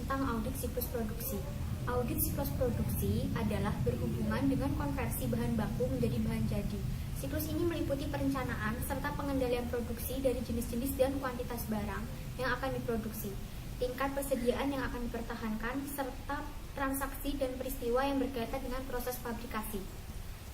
tentang audit siklus produksi. Audit siklus produksi adalah berhubungan dengan konversi bahan baku menjadi bahan jadi. Siklus ini meliputi perencanaan serta pengendalian produksi dari jenis-jenis dan kuantitas barang yang akan diproduksi, tingkat persediaan yang akan dipertahankan, serta transaksi dan peristiwa yang berkaitan dengan proses fabrikasi.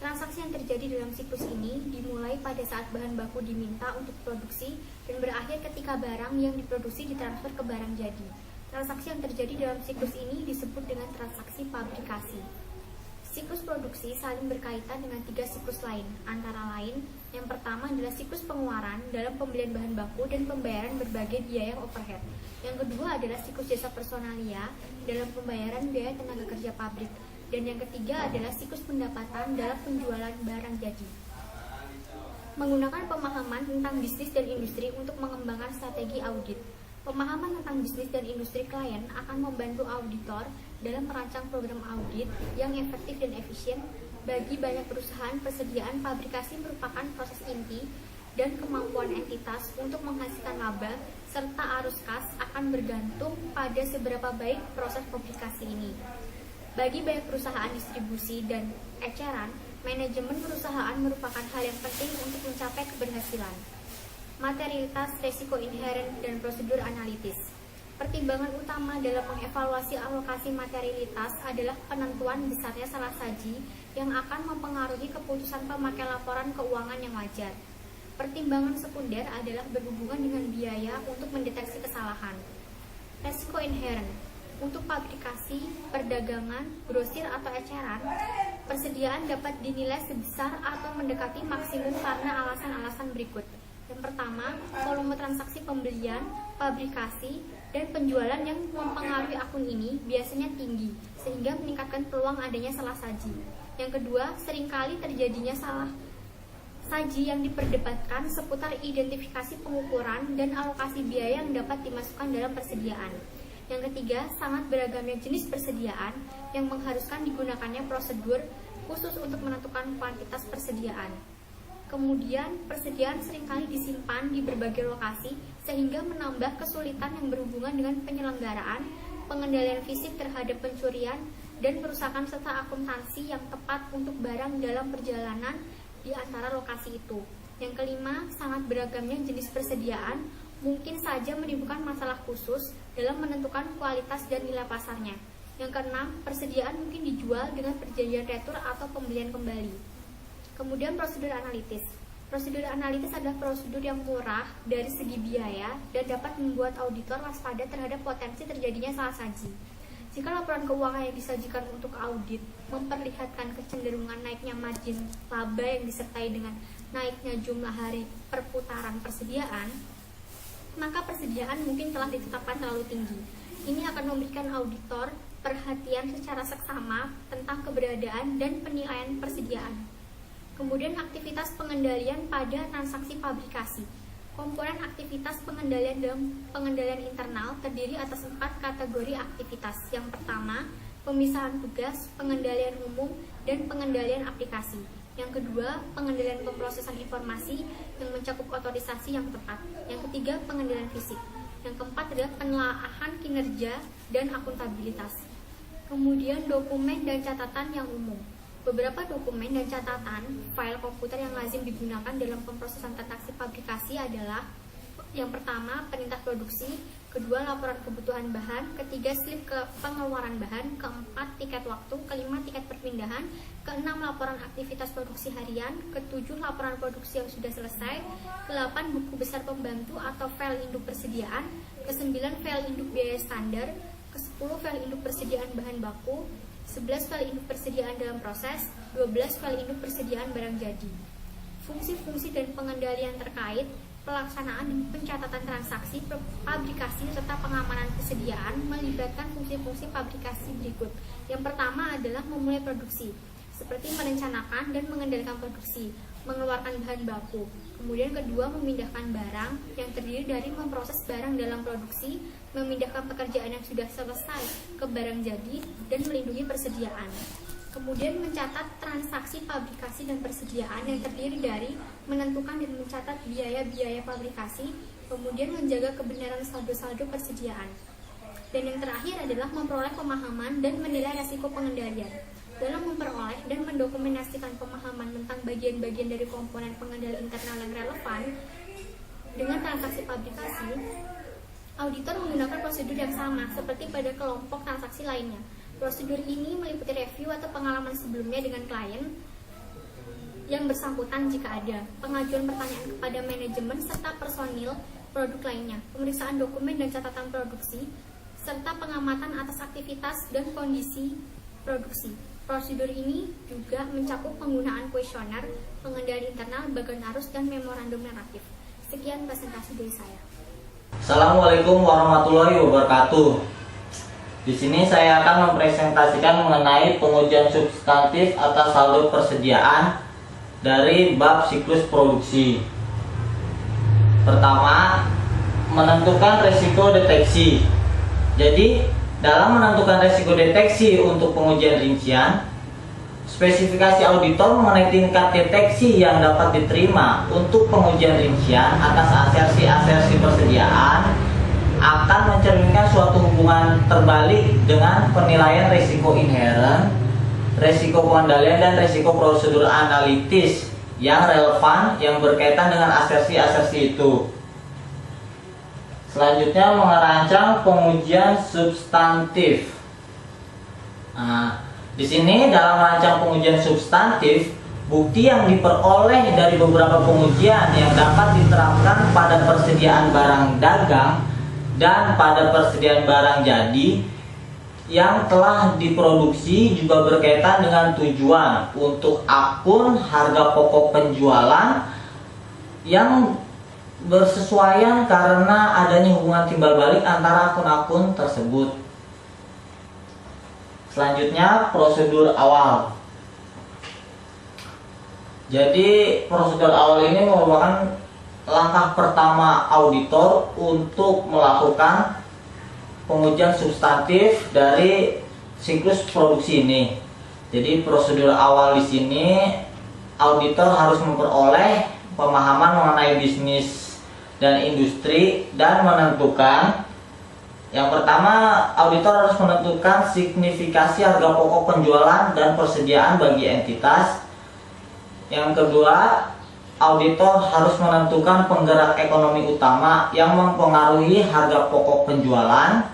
Transaksi yang terjadi dalam siklus ini dimulai pada saat bahan baku diminta untuk produksi dan berakhir ketika barang yang diproduksi ditransfer ke barang jadi. Transaksi yang terjadi dalam siklus ini disebut dengan transaksi fabrikasi. Siklus produksi saling berkaitan dengan 3 siklus lain, antara lain yang pertama adalah siklus pengeluaran dalam pembelian bahan baku dan pembayaran berbagai biaya overhead. Yang kedua adalah siklus jasa personalia dalam pembayaran biaya tenaga kerja pabrik. Dan yang ketiga adalah siklus pendapatan dalam penjualan barang jadi. Menggunakan pemahaman tentang bisnis dan industri untuk mengembangkan strategi audit. Pemahaman tentang bisnis dan industri klien akan membantu auditor dalam merancang program audit yang efektif dan efisien. Bagi banyak perusahaan, persediaan fabrikasi merupakan proses inti dan kemampuan entitas untuk menghasilkan laba serta arus kas akan bergantung pada seberapa baik proses fabrikasi ini. Bagi banyak perusahaan distribusi dan eceran, manajemen perusahaan merupakan hal yang penting untuk mencapai keberhasilan. Materialitas, resiko inheren, dan prosedur analitis. Pertimbangan utama dalam mengevaluasi alokasi materialitas adalah penentuan besarnya salah saji yang akan mempengaruhi keputusan pemakai laporan keuangan yang wajar. Pertimbangan sekunder adalah berhubungan dengan biaya untuk mendeteksi kesalahan. Resiko inheren. Untuk fabrikasi, perdagangan, grosir atau eceran, persediaan dapat dinilai sebesar atau mendekati maksimum karena alasan-alasan berikut. Yang pertama, volume transaksi pembelian, fabrikasi, dan penjualan yang mempengaruhi akun ini biasanya tinggi, sehingga meningkatkan peluang adanya salah saji. Yang kedua, seringkali terjadinya salah saji yang diperdebatkan seputar identifikasi pengukuran dan alokasi biaya yang dapat dimasukkan dalam persediaan. Yang ketiga, sangat beragamnya jenis persediaan yang mengharuskan digunakannya prosedur khusus untuk menentukan kuantitas persediaan. Kemudian, persediaan seringkali disimpan di berbagai lokasi sehingga menambah kesulitan yang berhubungan dengan penyelenggaraan, pengendalian fisik terhadap pencurian, dan perusakan serta akuntansi yang tepat untuk barang dalam perjalanan di antara lokasi itu. Yang kelima, sangat beragamnya jenis persediaan mungkin saja menimbulkan masalah khusus dalam menentukan kualitas dan nilai pasarnya. Yang keenam, persediaan mungkin dijual dengan perjanjian retur atau pembelian kembali. Kemudian prosedur analitis. Prosedur analitis adalah prosedur yang murah dari segi biaya dan dapat membuat auditor waspada terhadap potensi terjadinya salah saji. Jika laporan keuangan yang disajikan untuk audit memperlihatkan kecenderungan naiknya margin laba yang disertai dengan naiknya jumlah hari perputaran persediaan, maka persediaan mungkin telah ditetapkan terlalu tinggi. Ini akan memberikan auditor perhatian secara seksama tentang keberadaan dan penilaian persediaan. Kemudian aktivitas pengendalian pada transaksi fabrikasi. Komponen aktivitas pengendalian dalam pengendalian internal terdiri atas 4 kategori aktivitas. Yang pertama, pemisahan tugas, pengendalian umum, dan pengendalian aplikasi. Yang kedua, pengendalian pemrosesan informasi yang mencakup otorisasi yang tepat. Yang ketiga, pengendalian fisik. Yang keempat adalah penelaahan kinerja dan akuntabilitas. Kemudian dokumen dan catatan yang umum. Beberapa dokumen dan catatan file komputer yang lazim digunakan dalam pemrosesan transaksi fabrikasi adalah: yang pertama, perintah produksi, kedua, laporan kebutuhan bahan, ketiga, slip ke pengeluaran bahan, keempat, tiket waktu, kelima, tiket perpindahan, keenam, laporan aktivitas produksi harian, ketujuh, laporan produksi yang sudah selesai, kedelapan, buku besar pembantu atau file induk persediaan, kesembilan, file induk biaya standar, kesepuluh, file induk persediaan bahan baku, 11 file induk persediaan dalam proses, 12 file induk persediaan barang jadi. Fungsi-fungsi dan pengendalian terkait pelaksanaan dan pencatatan transaksi fabrikasi serta pengamanan persediaan melibatkan fungsi-fungsi fabrikasi berikut. Yang pertama adalah memulai produksi, seperti merencanakan dan mengendalikan produksi, mengeluarkan bahan baku. Kemudian kedua, memindahkan barang yang terdiri dari memproses barang dalam produksi, memindahkan pekerjaan yang sudah selesai ke barang jadi, dan melindungi persediaan. Kemudian mencatat transaksi fabrikasi dan persediaan yang terdiri dari menentukan dan mencatat biaya-biaya fabrikasi, kemudian menjaga kebenaran saldo-saldo persediaan. Dan yang terakhir adalah memperoleh pemahaman dan menilai resiko pengendalian. Dalam memperoleh dan mendokumentasikan pemahaman tentang bagian-bagian dari komponen pengendali internal yang relevan dengan transaksi pabrikasi, auditor menggunakan prosedur yang sama seperti pada kelompok transaksi lainnya. Prosedur ini meliputi review atau pengalaman sebelumnya dengan klien yang bersangkutan jika ada, pengajuan pertanyaan kepada manajemen serta personil produk lainnya, pemeriksaan dokumen dan catatan produksi, serta pengamatan atas aktivitas dan kondisi produksi. Prosedur ini juga mencakup penggunaan kuesioner, pengendali internal, bagan arus, dan memorandum naratif. Sekian presentasi dari saya. Assalamualaikum warahmatullahi wabarakatuh. Di sini saya akan mempresentasikan mengenai pengujian substantif atas saldo persediaan dari bab siklus produksi. Pertama, menentukan risiko deteksi. Jadi, dalam menentukan risiko deteksi untuk pengujian rincian, spesifikasi auditor mengenai tingkat deteksi yang dapat diterima untuk pengujian rincian atas asersi-asersi persediaan akan mencerminkan suatu hubungan terbalik dengan penilaian risiko inheren, risiko pengendalian, dan risiko prosedur analitis yang relevan yang berkaitan dengan asersi-asersi itu. Selanjutnya, merancang pengujian substantif. Nah, di sini dalam merancang pengujian substantif, bukti yang diperoleh dari beberapa pengujian yang dapat diterapkan pada persediaan barang dagang dan pada persediaan barang jadi yang telah diproduksi juga berkaitan dengan tujuan untuk akun harga pokok penjualan yang bersesuaian karena adanya hubungan timbal balik antara akun-akun tersebut. Selanjutnya, prosedur awal. Jadi, prosedur awal ini merupakan langkah pertama auditor untuk melakukan pengujian substantif dari siklus produksi ini. Jadi, prosedur awal di sini auditor harus memperoleh pemahaman mengenai bisnis dan industri dan menentukan, yang pertama, auditor harus menentukan signifikasi harga pokok penjualan dan persediaan bagi entitas. Yang kedua, auditor harus menentukan penggerak ekonomi utama yang mempengaruhi harga pokok penjualan,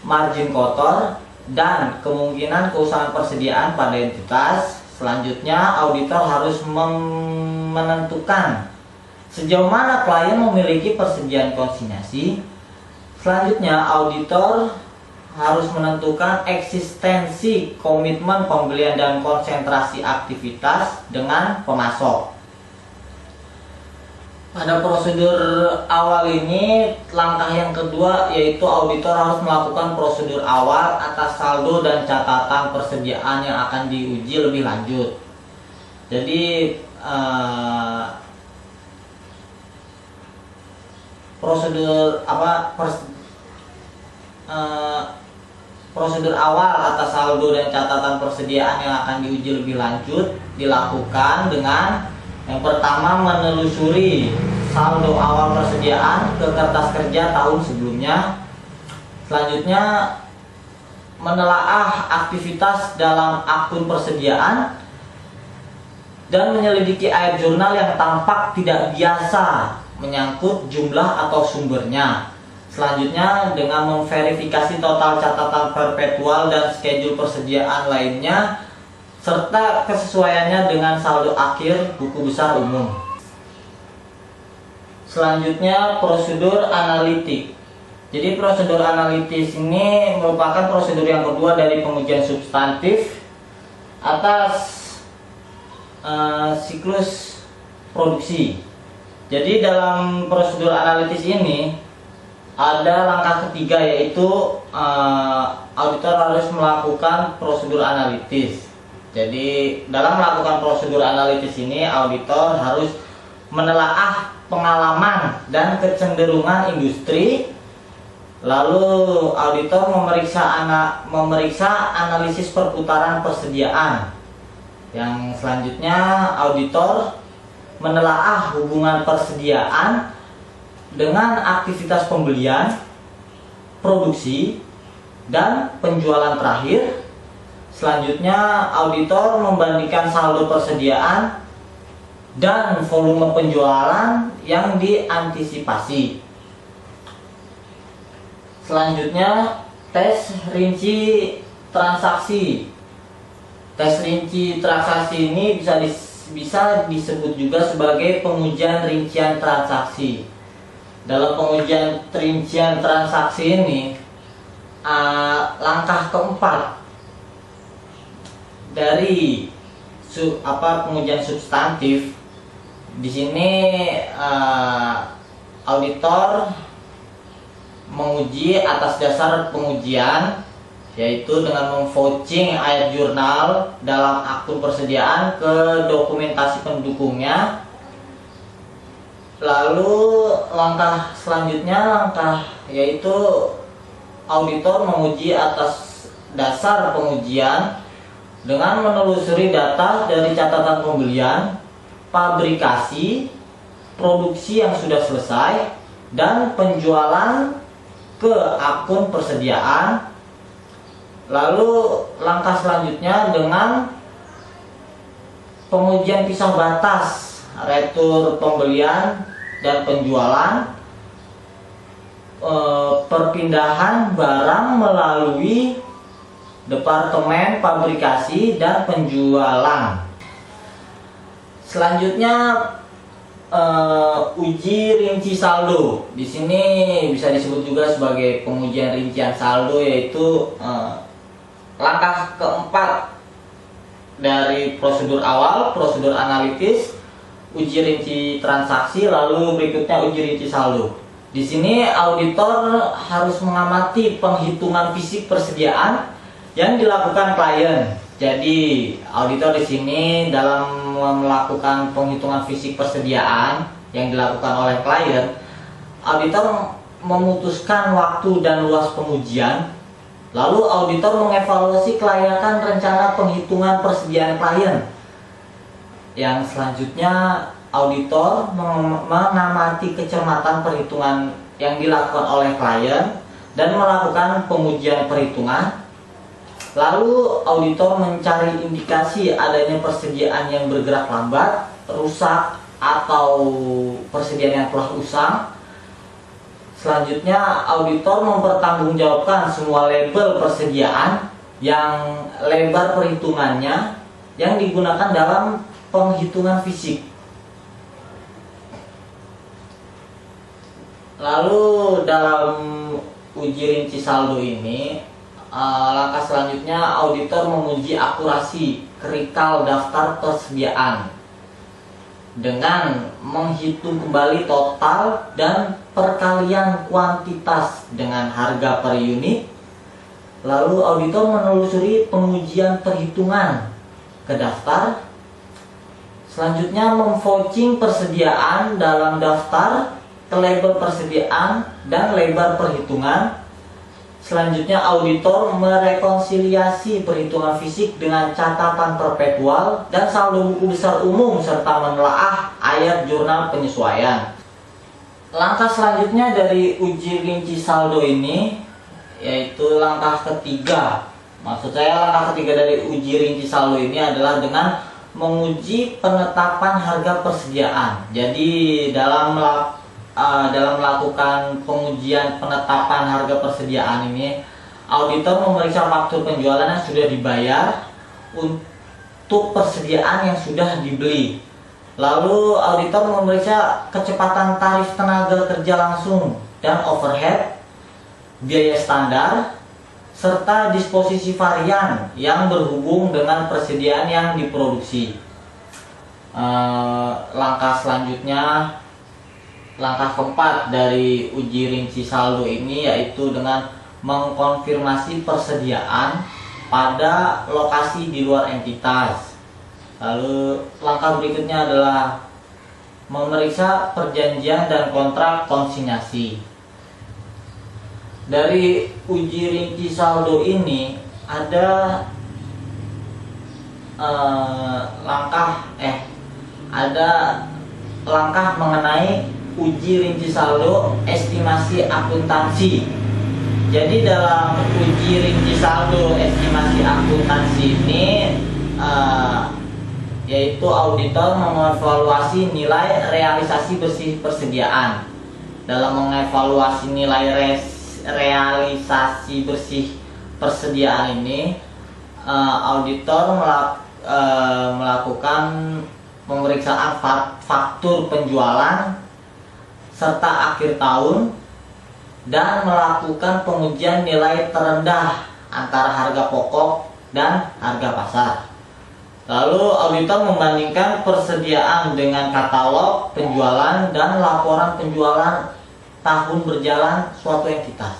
margin kotor, dan kemungkinan keusahaan persediaan pada entitas. Selanjutnya, auditor harus menentukan sejauh mana klien memiliki persediaan konsinyasi. Selanjutnya, auditor harus menentukan eksistensi komitmen pembelian dan konsentrasi aktivitas dengan pemasok. Pada prosedur awal ini, langkah yang kedua yaitu auditor harus melakukan prosedur awal atas saldo dan catatan persediaan yang akan diuji lebih lanjut. Jadi, prosedur awal atas saldo dan catatan persediaan yang akan diuji lebih lanjut dilakukan dengan yang pertama, menelusuri saldo awal persediaan ke kertas kerja tahun sebelumnya. Selanjutnya, menelaah aktivitas dalam akun persediaan dan menyelidiki air jurnal yang tampak tidak biasa menyangkut jumlah atau sumbernya. Selanjutnya, dengan memverifikasi total catatan perpetual dan schedule persediaan lainnya serta kesesuaiannya dengan saldo akhir buku besar umum. Selanjutnya, prosedur analitik. Jadi, prosedur analitis ini merupakan prosedur yang kedua dari pengujian substantif atas siklus produksi. Jadi, dalam prosedur analitis ini ada langkah ketiga, yaitu auditor harus melakukan prosedur analitis. Jadi, dalam melakukan prosedur analitis ini, auditor harus menelaah pengalaman dan kecenderungan industri. Lalu, auditor memeriksa analisis perputaran persediaan. Yang selanjutnya, auditor menelaah hubungan persediaan dengan aktivitas pembelian, produksi, dan penjualan terakhir. Selanjutnya, auditor membandingkan saldo persediaan dan volume penjualan yang diantisipasi. Selanjutnya, tes rinci transaksi. Tes rinci transaksi ini bisa disebut juga sebagai pengujian rincian transaksi. Dalam pengujian rincian transaksi ini, langkah keempat dari pengujian substantif, di sini auditor menguji atas dasar pengujian, yaitu dengan memvouching ayat jurnal dalam akun persediaan ke dokumentasi pendukungnya. Lalu langkah selanjutnya yaitu auditor menguji atas dasar pengujian dengan menelusuri data dari catatan pembelian, pabrikasi, produksi yang sudah selesai, dan penjualan ke akun persediaan. Lalu langkah selanjutnya dengan pengujian pisah batas retur pembelian dan penjualan, perpindahan barang melalui departemen pabrikasi dan penjualan. Selanjutnya uji rinci saldo. Di sini bisa disebut juga sebagai pengujian rincian saldo, yaitu langkah keempat dari prosedur awal, prosedur analitis, uji rinci transaksi, lalu berikutnya uji rinci saldo. Di sini auditor harus mengamati penghitungan fisik persediaan yang dilakukan klien. Jadi auditor di sini dalam melakukan penghitungan fisik persediaan yang dilakukan oleh klien, auditor memutuskan waktu dan luas pengujian. Lalu auditor mengevaluasi kelayakan rencana penghitungan persediaan klien. Yang selanjutnya auditor mengamati kecermatan perhitungan yang dilakukan oleh klien dan melakukan pengujian perhitungan. Lalu auditor mencari indikasi adanya persediaan yang bergerak lambat, rusak, atau persediaan yang telah usang. Selanjutnya auditor mempertanggungjawabkan semua label persediaan yang lebar perhitungannya yang digunakan dalam penghitungan fisik. Lalu dalam uji rinci saldo ini, langkah selanjutnya auditor menguji akurasi kerikal daftar persediaan dengan menghitung kembali total dan perkalian kuantitas dengan harga per unit. Lalu auditor menelusuri pengujian perhitungan ke daftar. Selanjutnya memvouching persediaan dalam daftar ke label persediaan dan lebar perhitungan. Selanjutnya auditor merekonsiliasi perhitungan fisik dengan catatan perpetual dan saldo buku besar umum serta menelaah ayat jurnal penyesuaian. Langkah selanjutnya dari uji rinci saldo ini yaitu langkah ketiga. Maksud saya langkah ketiga dari uji rinci saldo ini adalah dengan menguji penetapan harga persediaan. Jadi dalam melakukan pengujian penetapan harga persediaan ini, auditor memeriksa faktur penjualan yang sudah dibayar untuk persediaan yang sudah dibeli. Lalu auditor memeriksa kecepatan tarif tenaga kerja langsung dan overhead, biaya standar, serta disposisi varian yang berhubung dengan persediaan yang diproduksi. Langkah selanjutnya, langkah keempat dari uji rinci saldo ini yaitu dengan mengkonfirmasi persediaan pada lokasi di luar entitas. Lalu langkah berikutnya adalah memeriksa perjanjian dan kontrak konsinyasi. Dari uji rinci saldo ini ada langkah mengenai uji rinci saldo estimasi akuntansi. Jadi dalam uji rinci saldo estimasi akuntansi ini yaitu auditor mengevaluasi nilai realisasi bersih persediaan. Dalam mengevaluasi nilai realisasi bersih persediaan ini, auditor melakukan pemeriksaan faktur penjualan serta akhir tahun dan melakukan pengujian nilai terendah antara harga pokok dan harga pasar. Lalu auditor membandingkan persediaan dengan katalog penjualan dan laporan penjualan tahun berjalan suatu entitas.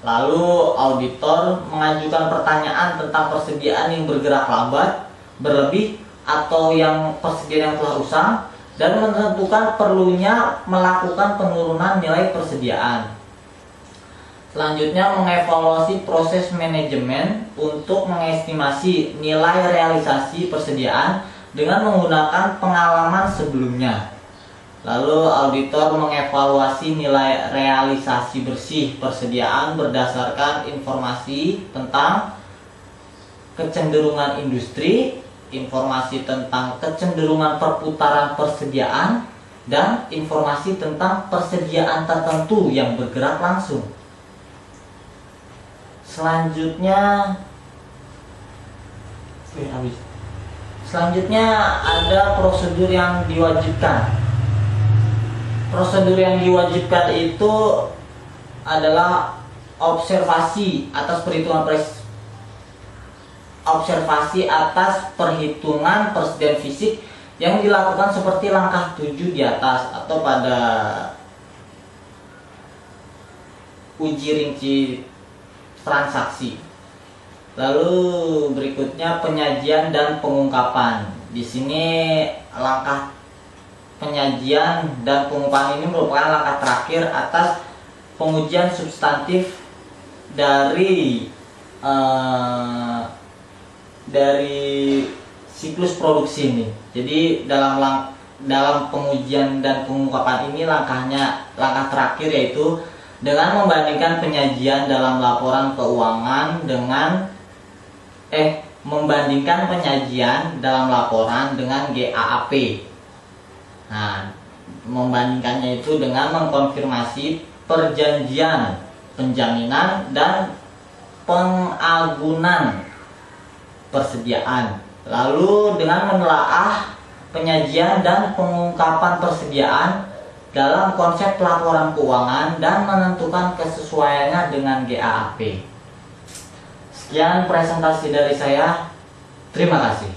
Lalu auditor mengajukan pertanyaan tentang persediaan yang bergerak lambat, berlebih, atau yang persediaan yang telah usang, dan menentukan perlunya melakukan penurunan nilai persediaan. Selanjutnya mengevaluasi proses manajemen untuk mengestimasi nilai realisasi persediaan dengan menggunakan pengalaman sebelumnya. Lalu auditor mengevaluasi nilai realisasi bersih persediaan berdasarkan informasi tentang kecenderungan industri, informasi tentang kecenderungan perputaran persediaan, dan informasi tentang persediaan tertentu yang bergerak langsung. Selanjutnya ada prosedur yang diwajibkan. Prosedur yang diwajibkan itu adalah observasi atas perhitungan persediaan fisik yang dilakukan seperti langkah 7 di atas atau pada uji rinci transaksi. Lalu berikutnya penyajian dan pengungkapan. Di sini langkah penyajian dan pengungkapan ini merupakan langkah terakhir atas pengujian substantif dari siklus produksi ini. Jadi dalam pengujian dan pengungkapan ini langkah terakhir yaitu dengan membandingkan penyajian dalam laporan keuangan membandingkan penyajian dalam laporan dengan GAAP. Nah, membandingkannya itu dengan mengkonfirmasi perjanjian penjaminan dan pengagunan persediaan. Lalu dengan menelaah penyajian dan pengungkapan persediaan dalam konsep laporan keuangan dan menentukan kesesuaiannya dengan GAAP. Sekian presentasi dari saya. Terima kasih.